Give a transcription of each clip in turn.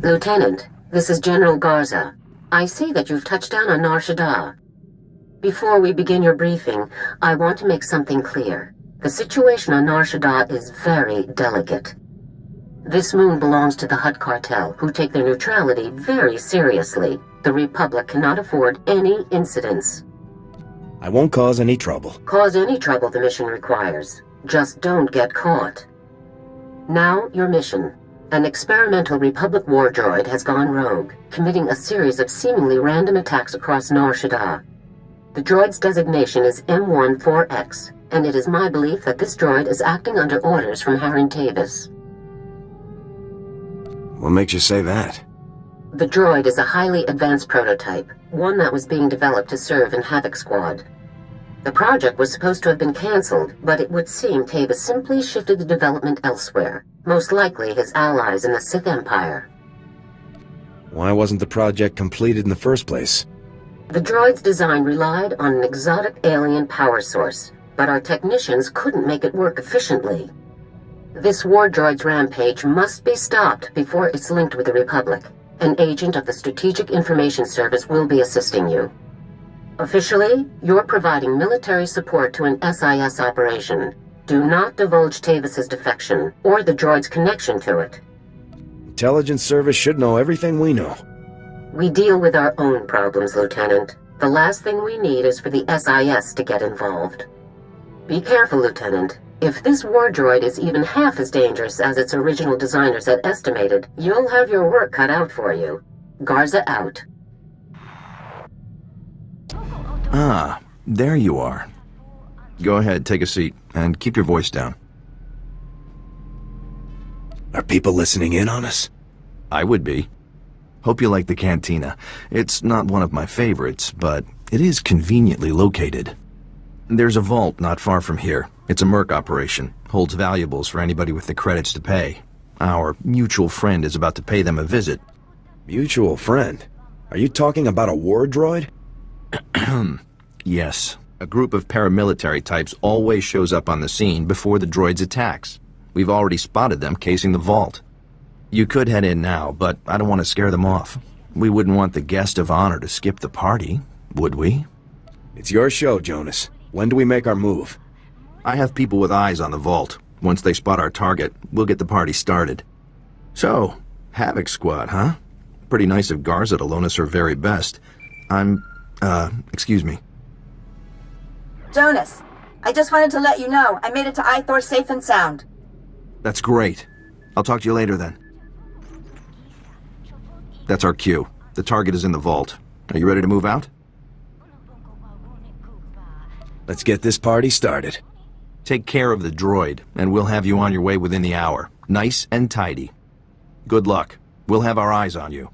Lieutenant, this is General Garza. I see that you've touched down on Nar Shaddaa. Before we begin your briefing, I want to make something clear. The situation on Nar Shaddaa is very delicate. This moon belongs to the Hutt cartel, who take their neutrality very seriously. The Republic cannot afford any incidents. I won't cause any trouble. Cause any trouble the mission requires. Just don't get caught. Now, your mission. An experimental Republic war droid has gone rogue, committing a series of seemingly random attacks across Nar Shaddaa. The droid's designation is M14X, and it is my belief that this droid is acting under orders from Harren Tavis. What makes you say that? The droid is a highly advanced prototype, one that was being developed to serve in Havoc Squad. The project was supposed to have been cancelled, but it would seem Tavis simply shifted the development elsewhere, most likely his allies in the Sith Empire. Why wasn't the project completed in the first place? The droid's design relied on an exotic alien power source, but our technicians couldn't make it work efficiently. This war droid's rampage must be stopped before it's linked with the Republic. An agent of the Strategic Information Service will be assisting you. Officially, you're providing military support to an SIS operation. Do not divulge Tavis's defection, or the droid's connection to it. Intelligence Service should know everything we know. We deal with our own problems, Lieutenant. The last thing we need is for the SIS to get involved. Be careful, Lieutenant. If this war droid is even half as dangerous as its original designers had estimated, you'll have your work cut out for you. Garza out. Ah, there you are. Go ahead, take a seat, and keep your voice down. Are people listening in on us? I would be. Hope you like the cantina. It's not one of my favorites, but it is conveniently located. There's a vault not far from here. It's a merc operation. Holds valuables for anybody with the credits to pay. Our mutual friend is about to pay them a visit. Mutual friend? Are you talking about a war droid? Yes. A group of paramilitary types always shows up on the scene before the droid's attacks. We've already spotted them casing the vault. You could head in now, but I don't want to scare them off. We wouldn't want the guest of honor to skip the party, would we? It's your show, Jonas. When do we make our move? I have people with eyes on the vault. Once they spot our target, we'll get the party started. So, Havoc Squad, huh? Pretty nice of Garza to loan us her very best. Excuse me. Jonas, I just wanted to let you know I made it to Ithor safe and sound. That's great. I'll talk to you later then. That's our cue. The target is in the vault. Are you ready to move out? Let's get this party started. Take care of the droid, and we'll have you on your way within the hour. Nice and tidy. Good luck. We'll have our eyes on you.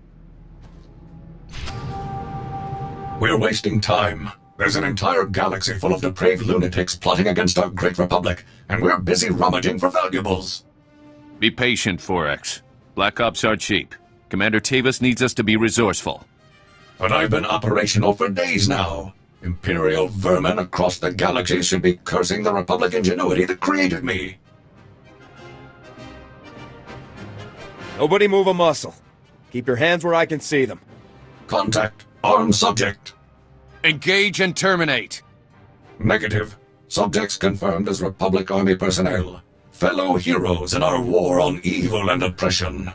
We're wasting time. There's an entire galaxy full of depraved lunatics plotting against our great republic, and we're busy rummaging for valuables. Be patient, 4X. Black Ops are cheap. Commander Tavis needs us to be resourceful. But I've been operational for days now. Imperial vermin across the galaxy should be cursing the Republic ingenuity that created me. Nobody move a muscle. Keep your hands where I can see them. Contact. Armed subject. Engage and terminate. Negative. Subjects confirmed as Republic Army personnel. Fellow heroes in our war on evil and oppression.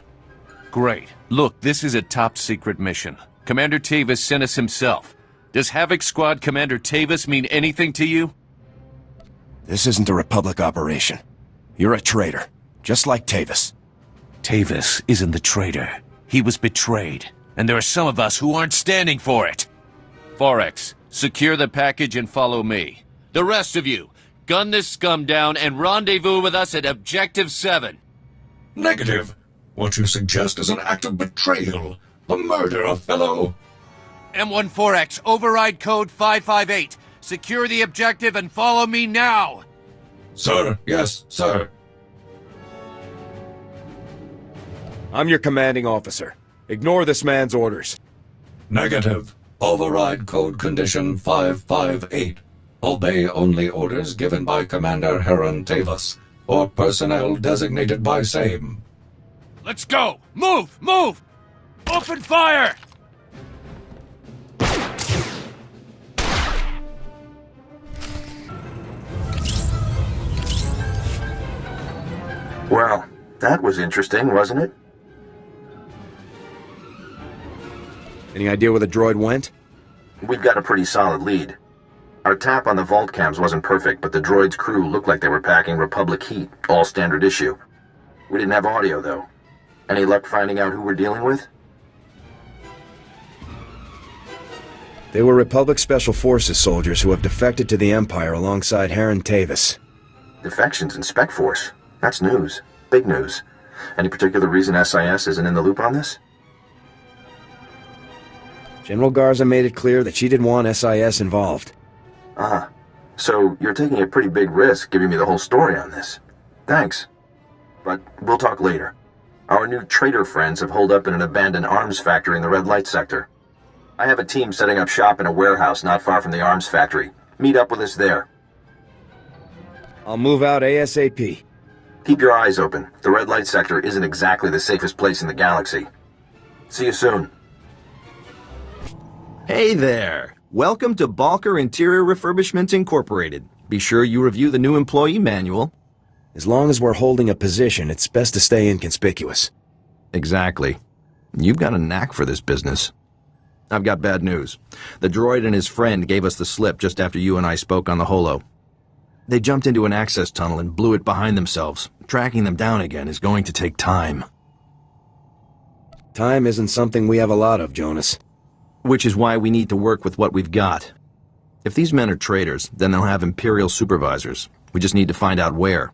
Great. Look, this is a top-secret mission. Commander Tavis sent us himself. Does Havoc Squad Commander Tavis mean anything to you? This isn't a Republic operation. You're a traitor, just like Tavis. Tavis isn't the traitor. He was betrayed, and there are some of us who aren't standing for it. 4X, secure the package and follow me. The rest of you, gun this scum down and rendezvous with us at Objective 7. Negative. What you suggest is an act of betrayal. The murder of fellow... M14X, override code 558. Secure the objective and follow me now! Sir, yes, sir. I'm your commanding officer. Ignore this man's orders. Negative. Override code condition 558. Obey only orders given by Commander Harren Tavis, or personnel designated by same. Let's go! Move! Move! Open fire! Well, that was interesting, wasn't it? Any idea where the droid went? We've got a pretty solid lead. Our tap on the vault cams wasn't perfect, but the droid's crew looked like they were packing Republic heat, all standard issue. We didn't have audio, though. Any luck finding out who we're dealing with? They were Republic Special Forces soldiers who have defected to the Empire alongside Heron Tavis. Defections in Spec Force. That's news. Big news. Any particular reason SIS isn't in the loop on this? General Garza made it clear that she didn't want SIS involved. Ah, so you're taking a pretty big risk giving me the whole story on this. Thanks. But we'll talk later. Our new traitor friends have holed up in an abandoned arms factory in the red light sector. I have a team setting up shop in a warehouse not far from the arms factory. Meet up with us there. I'll move out ASAP. Keep your eyes open. The red light sector isn't exactly the safest place in the galaxy. See you soon. Hey there! Welcome to Balker Interior Refurbishment Incorporated. Be sure you review the new employee manual. As long as we're holding a position, it's best to stay inconspicuous. Exactly. You've got a knack for this business. I've got bad news. The droid and his friend gave us the slip just after you and I spoke on the holo. They jumped into an access tunnel and blew it behind themselves. Tracking them down again is going to take time. Time isn't something we have a lot of, Jonas. Which is why we need to work with what we've got. If these men are traitors, then they'll have Imperial supervisors. We just need to find out where.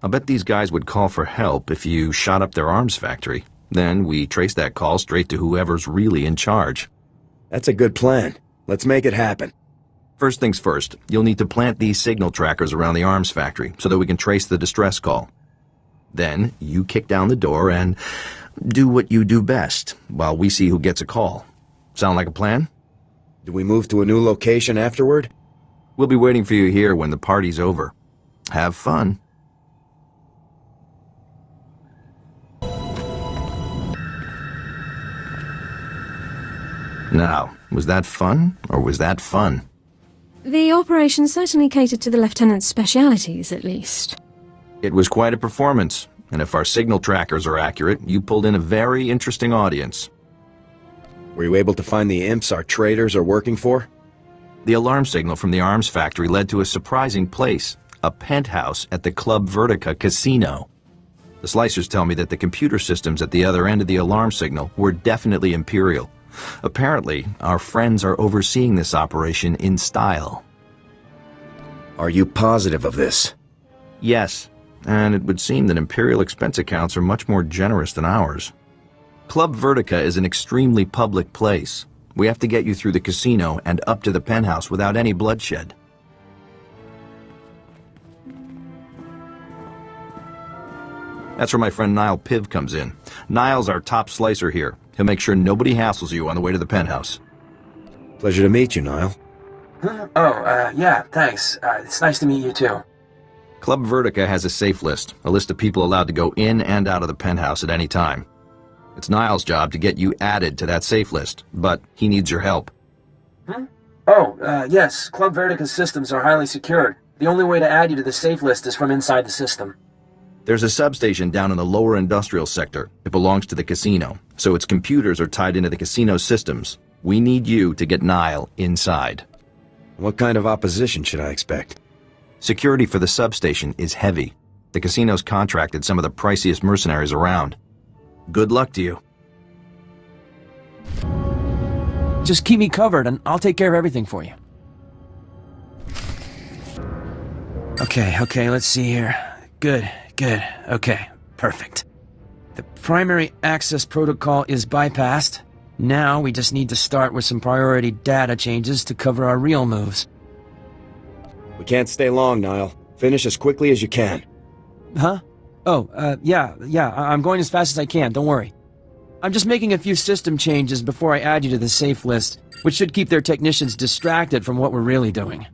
I'll bet these guys would call for help if you shot up their arms factory. Then we trace that call straight to whoever's really in charge. That's a good plan. Let's make it happen. First things first, you'll need to plant these signal trackers around the arms factory so that we can trace the distress call. Then you kick down the door and do what you do best while we see who gets a call. Sound like a plan? Do we move to a new location afterward? We'll be waiting for you here when the party's over. Have fun. Now, was that fun, or was that fun? The operation certainly catered to the Lieutenant's specialities, at least. It was quite a performance, and if our signal trackers are accurate, you pulled in a very interesting audience. Were you able to find the imps our traitors are working for? The alarm signal from the arms factory led to a surprising place, a penthouse at the Club Vertica casino. The slicers tell me that the computer systems at the other end of the alarm signal were definitely Imperial. Apparently, our friends are overseeing this operation in style. Are you positive of this? Yes, and it would seem that Imperial expense accounts are much more generous than ours. Club Vertica is an extremely public place. We have to get you through the casino and up to the penthouse without any bloodshed. That's where my friend Niall Piv comes in. Niall's our top slicer here. He'll make sure nobody hassles you on the way to the penthouse. Pleasure to meet you, Niall. Yeah, thanks. It's nice to meet you too. Club Vertica has a safe list, a list of people allowed to go in and out of the penthouse at any time. It's Niall's job to get you added to that safe list, but he needs your help. Yes. Club Vertica's systems are highly secured. The only way to add you to the safe list is from inside the system. There's a substation down in the lower industrial sector. It belongs to the casino, so its computers are tied into the casino systems. We need you to get Niall inside. What kind of opposition should I expect? Security for the substation is heavy. The casino's contracted some of the priciest mercenaries around. Good luck to you. Just keep me covered and I'll take care of everything for you. Okay, let's see here. Good. Okay, perfect. The primary access protocol is bypassed. Now we just need to start with some priority data changes to cover our real moves. We can't stay long, Niall. Finish as quickly as you can. Huh? Yeah, I'm going as fast as I can, don't worry. I'm just making a few system changes before I add you to the safe list, which should keep their technicians distracted from what we're really doing.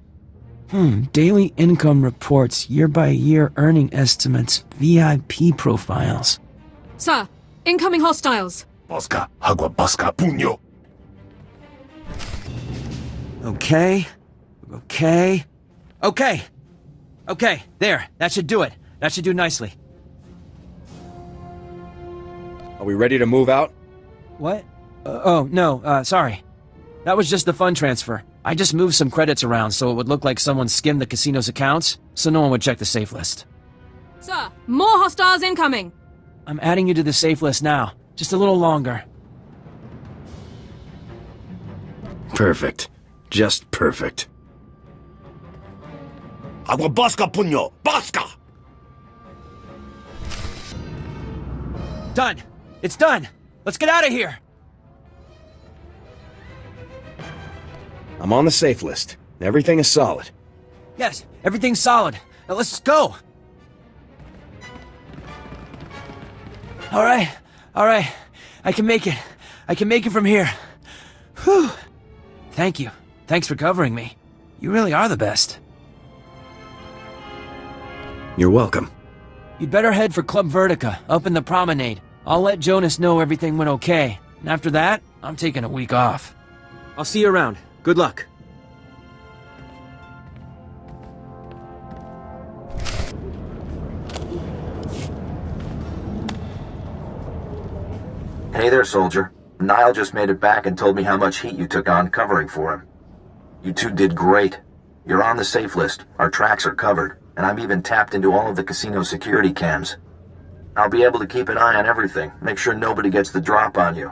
Daily income reports, year-by-year earning estimates, VIP profiles. Sir, incoming hostiles. Bosca, agua bosca, puño. Okay. Okay, there. That should do it. That should do nicely. Are we ready to move out? What? No, sorry. That was just the fund transfer. I just moved some credits around so it would look like someone skimmed the casino's accounts, so no one would check the safe list. Sir, more hostiles incoming! I'm adding you to the safe list now. Just a little longer. Perfect. Just perfect. Agua bosca, puño. Bosca! Done! It's done! Let's get out of here! I'm on the safe list. Everything is solid. Yes, everything's solid. Now let's go! Alright. I can make it. I can make it from here. Whew. Thank you. Thanks for covering me. You really are the best. You're welcome. You'd better head for Club Vertica, up in the promenade. I'll let Jonas know everything went okay. And after that, I'm taking a week off. I'll see you around. Good luck. Hey there, soldier. Niall just made it back and told me how much heat you took on covering for him. You two did great. You're on the safe list, our tracks are covered, and I'm even tapped into all of the casino security cams. I'll be able to keep an eye on everything, make sure nobody gets the drop on you.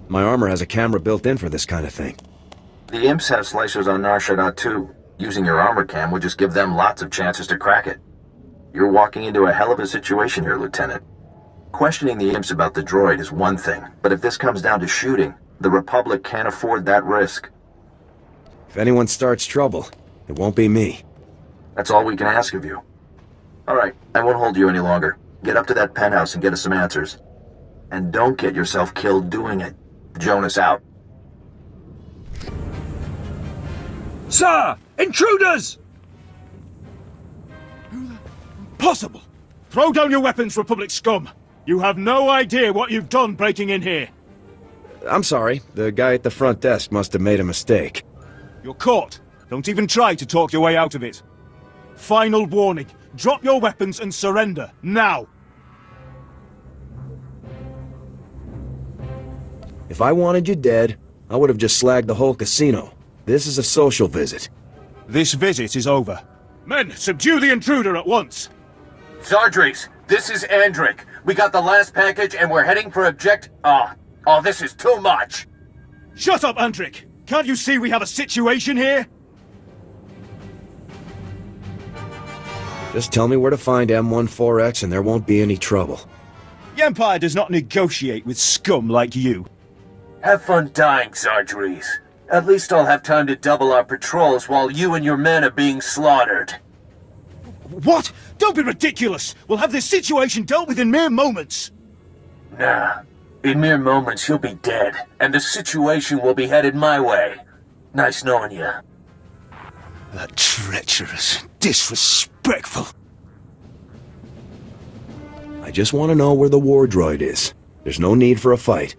My armor has a camera built in for this kind of thing. The imps have slicers on Nar Shaddaa too. Using your armor cam would just give them lots of chances to crack it. You're walking into a hell of a situation here, Lieutenant. Questioning the imps about the droid is one thing, but if this comes down to shooting, the Republic can't afford that risk. If anyone starts trouble, it won't be me. That's all we can ask of you. Alright, I won't hold you any longer. Get up to that penthouse and get us some answers. And don't get yourself killed doing it. Jonas out. Sir! Intruders! Possible! Throw down your weapons, Republic scum! You have no idea what you've done breaking in here. I'm sorry. The guy at the front desk must have made a mistake. You're caught. Don't even try to talk your way out of it. Final warning. Drop your weapons and surrender, now! If I wanted you dead, I would have just slagged the whole casino. This is a social visit. This visit is over. Men, subdue the intruder at once! Zardries, this is Andrik. We got the last package and we're heading for Oh, this is too much! Shut up, Andrik! Can't you see we have a situation here? Just tell me where to find M14X and there won't be any trouble. The Empire does not negotiate with scum like you. Have fun dying, Zardries. At least I'll have time to double our patrols while you and your men are being slaughtered. What? Don't be ridiculous! We'll have this situation dealt with in mere moments! Nah. In mere moments, you'll be dead, and the situation will be headed my way. Nice knowing you. That treacherous, disrespectful... I just want to know where the war droid is. There's no need for a fight.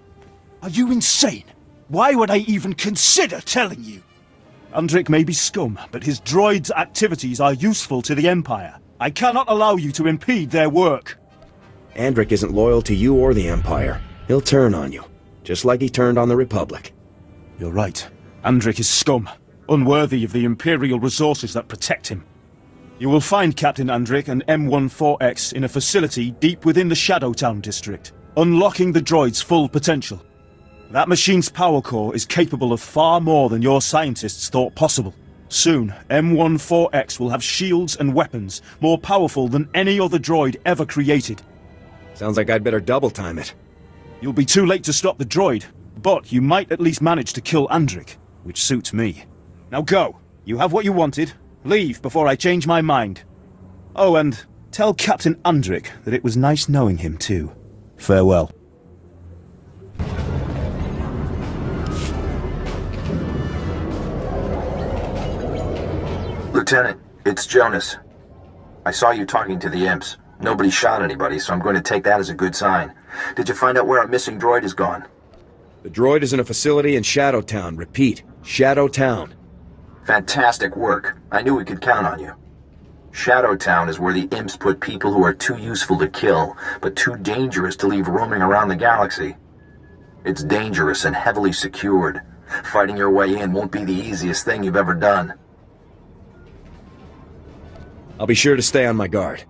Are you insane? Why would I even consider telling you? Andrik may be scum, but his droid's activities are useful to the Empire. I cannot allow you to impede their work. Andrik isn't loyal to you or the Empire. He'll turn on you, just like he turned on the Republic. You're right. Andrik is scum, unworthy of the Imperial resources that protect him. You will find Captain Andrik and M14X in a facility deep within the Shadowtown district, unlocking the droid's full potential. That machine's power core is capable of far more than your scientists thought possible. Soon, M14X will have shields and weapons more powerful than any other droid ever created. Sounds like I'd better double time it. You'll be too late to stop the droid, but you might at least manage to kill Andrik, which suits me. Now go. You have what you wanted. Leave before I change my mind. Oh, and tell Captain Andrik that it was nice knowing him too. Farewell. Lieutenant, it's Jonas. I saw you talking to the imps. Nobody shot anybody, so I'm going to take that as a good sign. Did you find out where our missing droid has gone? The droid is in a facility in Shadowtown. Repeat, Shadowtown. Fantastic work. I knew we could count on you. Shadowtown is where the imps put people who are too useful to kill, but too dangerous to leave roaming around the galaxy. It's dangerous and heavily secured. Fighting your way in won't be the easiest thing you've ever done. I'll be sure to stay on my guard.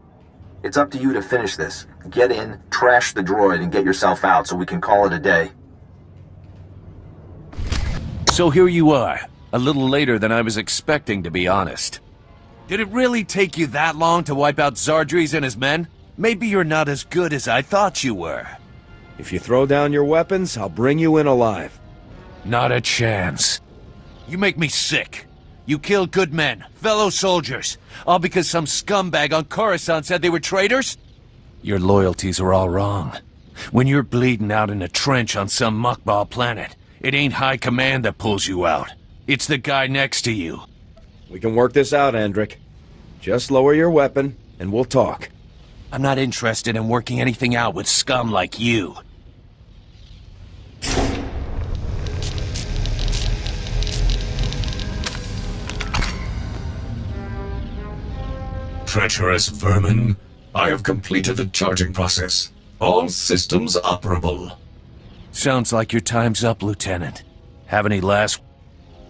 It's up to you to finish this. Get in, trash the droid, and get yourself out so we can call it a day. So here you are, a little later than I was expecting, to be honest. Did it really take you that long to wipe out Zardries and his men? Maybe you're not as good as I thought you were. If you throw down your weapons, I'll bring you in alive. Not a chance. You make me sick. You killed good men, fellow soldiers, all because some scumbag on Coruscant said they were traitors? Your loyalties are all wrong. When you're bleeding out in a trench on some muckball planet, it ain't high command that pulls you out. It's the guy next to you. We can work this out, Andrik. Just lower your weapon, and we'll talk. I'm not interested in working anything out with scum like you. Treacherous vermin. I have completed the charging process. All systems operable. Sounds like your time's up, Lieutenant. Have any last...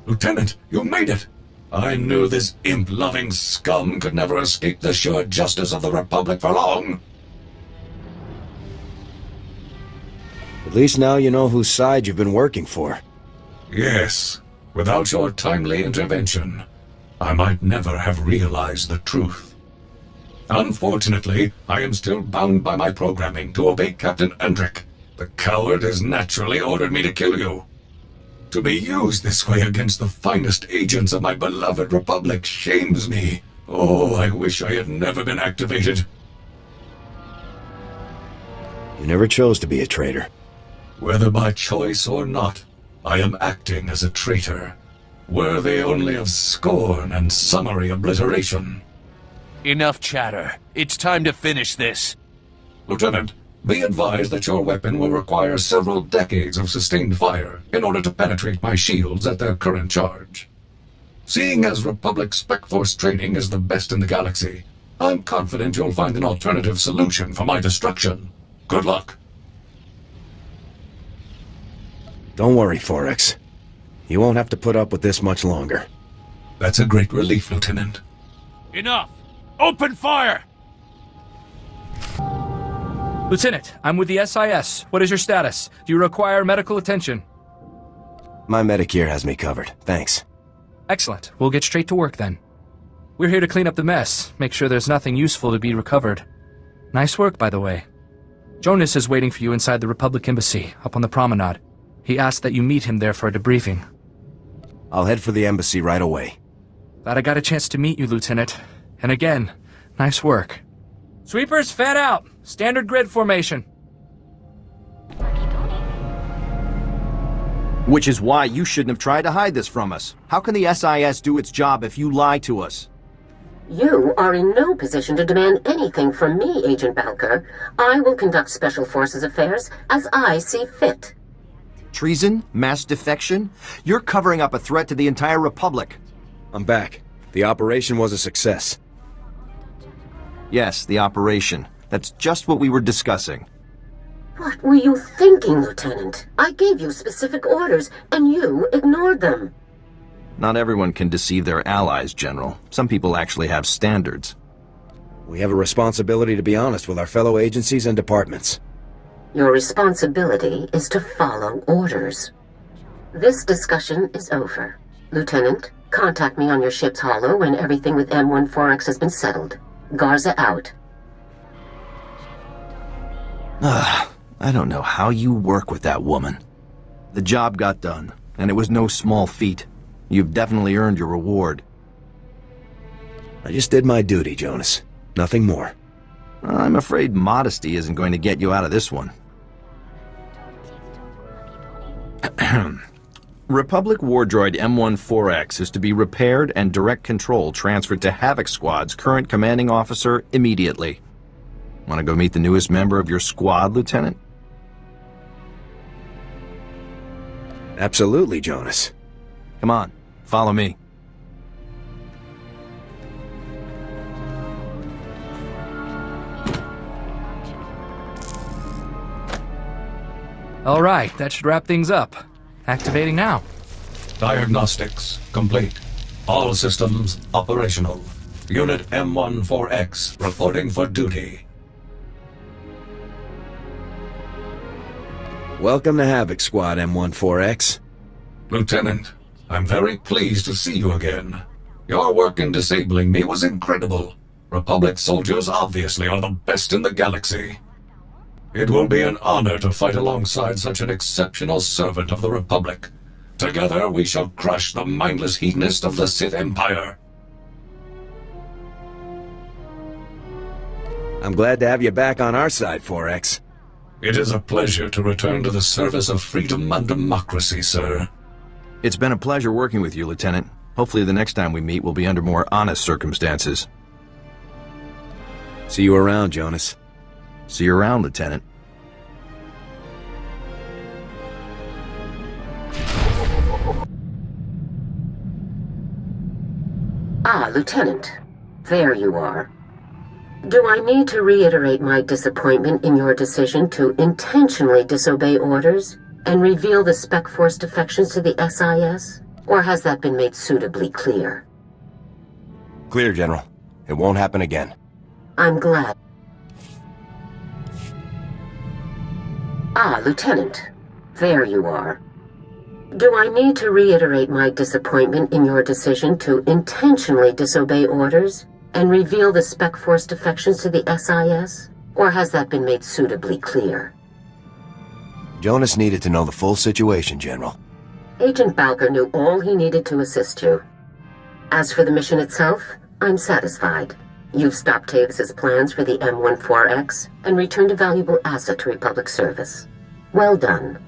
Lieutenant, you made it! I knew this imp-loving scum could never escape the sure justice of the Republic for long. At least now you know whose side you've been working for. Yes. Without your timely intervention, I might never have realized the truth. Unfortunately, I am still bound by my programming to obey Captain Andrik. The coward has naturally ordered me to kill you. To be used this way against the finest agents of my beloved Republic shames me. Oh, I wish I had never been activated. You never chose to be a traitor. Whether by choice or not, I am acting as a traitor, worthy only of scorn and summary obliteration. Enough chatter. It's time to finish this. Lieutenant, be advised that your weapon will require several decades of sustained fire in order to penetrate my shields at their current charge. Seeing as Republic Spec Force training is the best in the galaxy, I'm confident you'll find an alternative solution for my destruction. Good luck. Don't worry, Forex. You won't have to put up with this much longer. That's a great relief, Lieutenant. Enough! Open fire! Lieutenant, I'm with the SIS. What is your status? Do you require medical attention? My Medicare has me covered. Thanks. Excellent. We'll get straight to work then. We're here to clean up the mess, make sure there's nothing useful to be recovered. Nice work, by the way. Jonas is waiting for you inside the Republic Embassy, up on the promenade. He asked that you meet him there for a debriefing. I'll head for the embassy right away. Glad I got a chance to meet you, Lieutenant. And again, nice work. Sweepers, fan out! Standard grid formation. Which is why you shouldn't have tried to hide this from us. How can the SIS do its job if you lie to us? You are in no position to demand anything from me, Agent Balker. I will conduct Special Forces affairs as I see fit. Treason? Mass defection? You're covering up a threat to the entire Republic. I'm back. The operation was a success. Yes, the operation. That's just what we were discussing. What were you thinking, Lieutenant? I gave you specific orders, and you ignored them. Not everyone can deceive their allies, General. Some people actually have standards. We have a responsibility to be honest with our fellow agencies and departments. Your responsibility is to follow orders. This discussion is over. Lieutenant, contact me on your ship's holo when everything with M14X has been settled. Garza out. I don't know how you work with that woman. The job got done, and it was no small feat. You've definitely earned your reward. I just did my duty, Jonas. Nothing more. I'm afraid modesty isn't going to get you out of this one. Republic war droid M14X is to be repaired and direct control transferred to Havoc Squad's current commanding officer immediately. Want to go meet the newest member of your squad, Lieutenant? Absolutely, Jonas. Come on, follow me. All right, that should wrap things up. Activating now. Diagnostics complete. All systems operational. Unit M14X reporting for duty. Welcome to Havoc Squad, M14X. Lieutenant, I'm very pleased to see you again. Your work in disabling me was incredible. Republic soldiers obviously are the best in the galaxy. It will be an honor to fight alongside such an exceptional servant of the Republic. Together we shall crush the mindless hedonist of the Sith Empire. I'm glad to have you back on our side, 4X. It is a pleasure to return to the service of freedom and democracy, sir. It's been a pleasure working with you, Lieutenant. Hopefully the next time we meet will be under more honest circumstances. See you around, Jonas. See you around, Lieutenant. Ah, Lieutenant. There you are. Do I need to reiterate my disappointment in your decision to intentionally disobey orders and reveal the Spec Force defections to the SIS? Or has that been made suitably clear? Clear, General. It won't happen again. I'm glad. Ah, Lieutenant. There you are. Do I need to reiterate my disappointment in your decision to intentionally disobey orders and reveal the Spec Force defections to the SIS? Or has that been made suitably clear? Jonas needed to know the full situation, General. Agent Balker knew all he needed to assist you. As for the mission itself, I'm satisfied. You've stopped Tavis's plans for the M14X and returned a valuable asset to Republic service. Well done.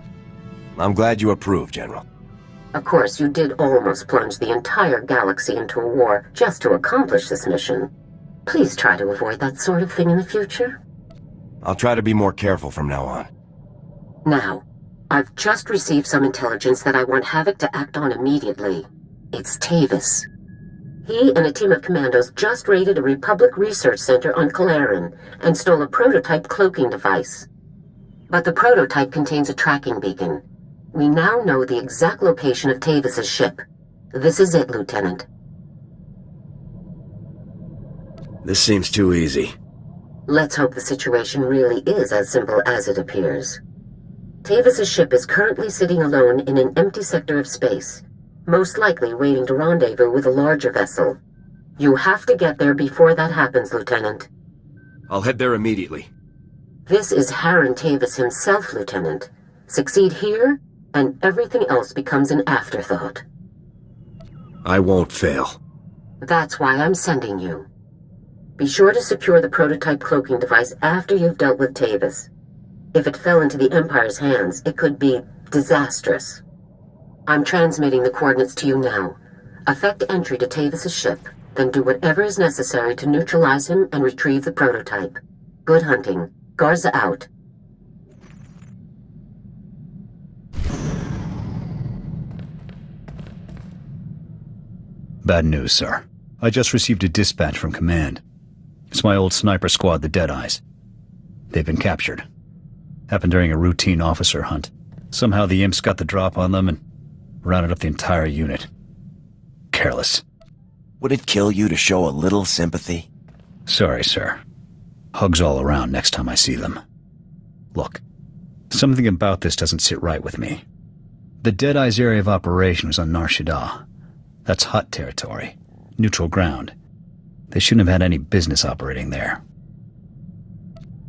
I'm glad you approve, General. Of course, you did almost plunge the entire galaxy into a war just to accomplish this mission. Please try to avoid that sort of thing in the future. I'll try to be more careful from now on. Now, I've just received some intelligence that I want Havoc to act on immediately. It's Tavis. He and a team of commandos just raided a Republic research center on Calaran and stole a prototype cloaking device. But the prototype contains a tracking beacon. We now know the exact location of Tavis's ship. This is it, Lieutenant. This seems too easy. Let's hope the situation really is as simple as it appears. Tavis's ship is currently sitting alone in an empty sector of space, most likely waiting to rendezvous with a larger vessel. You have to get there before that happens, Lieutenant. I'll head there immediately. This is Harren Tavis himself, Lieutenant. Succeed here, and everything else becomes an afterthought. I won't fail. That's why I'm sending you. Be sure to secure the prototype cloaking device after you've dealt with Tavis. If it fell into the Empire's hands, it could be disastrous. I'm transmitting the coordinates to you now. Effect entry to Tavis's ship, then do whatever is necessary to neutralize him and retrieve the prototype. Good hunting. Garza out. Bad news, sir. I just received a dispatch from Command. It's my old sniper squad, the Deadeyes. They've been captured. Happened during a routine officer hunt. Somehow the imps got the drop on them and rounded up the entire unit. Careless. Would it kill you to show a little sympathy? Sorry, sir. Hugs all around next time I see them. Look, something about this doesn't sit right with me. The Deadeyes' area of operation was on Nar Shaddaa. That's Hutt territory. Neutral ground. They shouldn't have had any business operating there.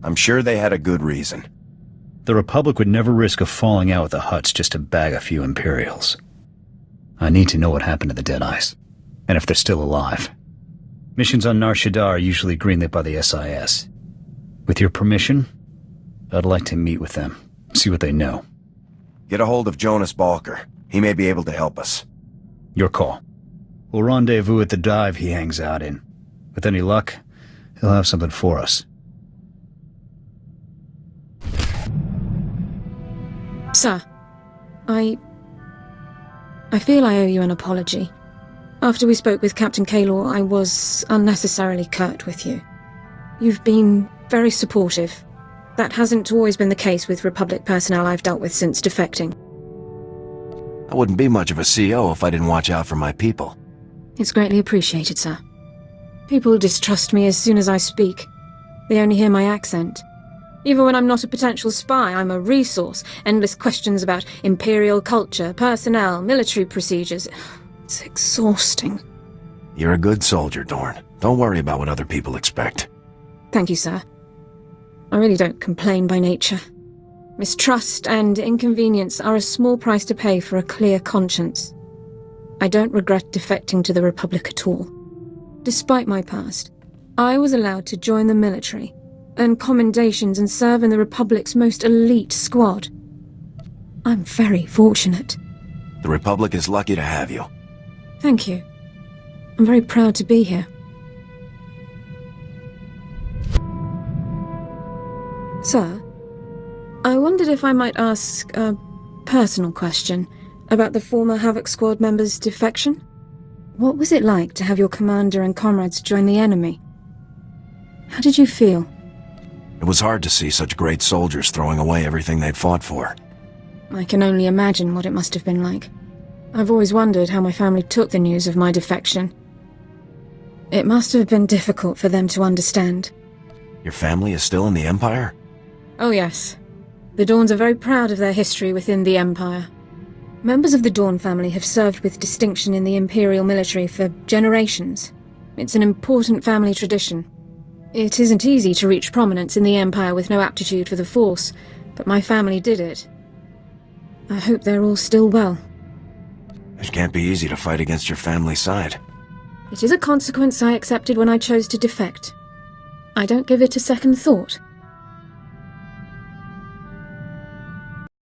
I'm sure they had a good reason. The Republic would never risk a falling out with the Hutts just to bag a few Imperials. I need to know what happened to the Deadeyes, and if they're still alive. Missions on Nar Shaddaa are usually greenlit by the SIS. With your permission, I'd like to meet with them, see what they know. Get a hold of Jonas Balker. He may be able to help us. Your call. We'll rendezvous at the dive he hangs out in. With any luck, he'll have something for us. Sir, I feel I owe you an apology. After we spoke with Captain Kaylor, I was unnecessarily curt with you. You've been very supportive. That hasn't always been the case with Republic personnel I've dealt with since defecting. I wouldn't be much of a CO if I didn't watch out for my people. It's greatly appreciated, sir. People distrust me as soon as I speak. They only hear my accent. Even when I'm not a potential spy, I'm a resource. Endless questions about Imperial culture, personnel, military procedures. It's exhausting. You're a good soldier, Dorn. Don't worry about what other people expect. Thank you, sir. I really don't complain by nature. Mistrust and inconvenience are a small price to pay for a clear conscience. I don't regret defecting to the Republic at all. Despite my past, I was allowed to join the military, earn commendations and serve in the Republic's most elite squad. I'm very fortunate. The Republic is lucky to have you. Thank you. I'm very proud to be here. Sir, I wondered if I might ask a personal question about the former Havoc Squad member's defection. What was it like to have your commander and comrades join the enemy? How did you feel? It was hard to see such great soldiers throwing away everything they'd fought for. I can only imagine what it must have been like. I've always wondered how my family took the news of my defection. It must have been difficult for them to understand. Your family is still in the Empire? Oh yes. The Dorns are very proud of their history within the Empire. Members of the Dorn family have served with distinction in the Imperial military for generations. It's an important family tradition. It isn't easy to reach prominence in the Empire with no aptitude for the Force, but my family did it. I hope they're all still well. It can't be easy to fight against your family's side. It is a consequence I accepted when I chose to defect. I don't give it a second thought.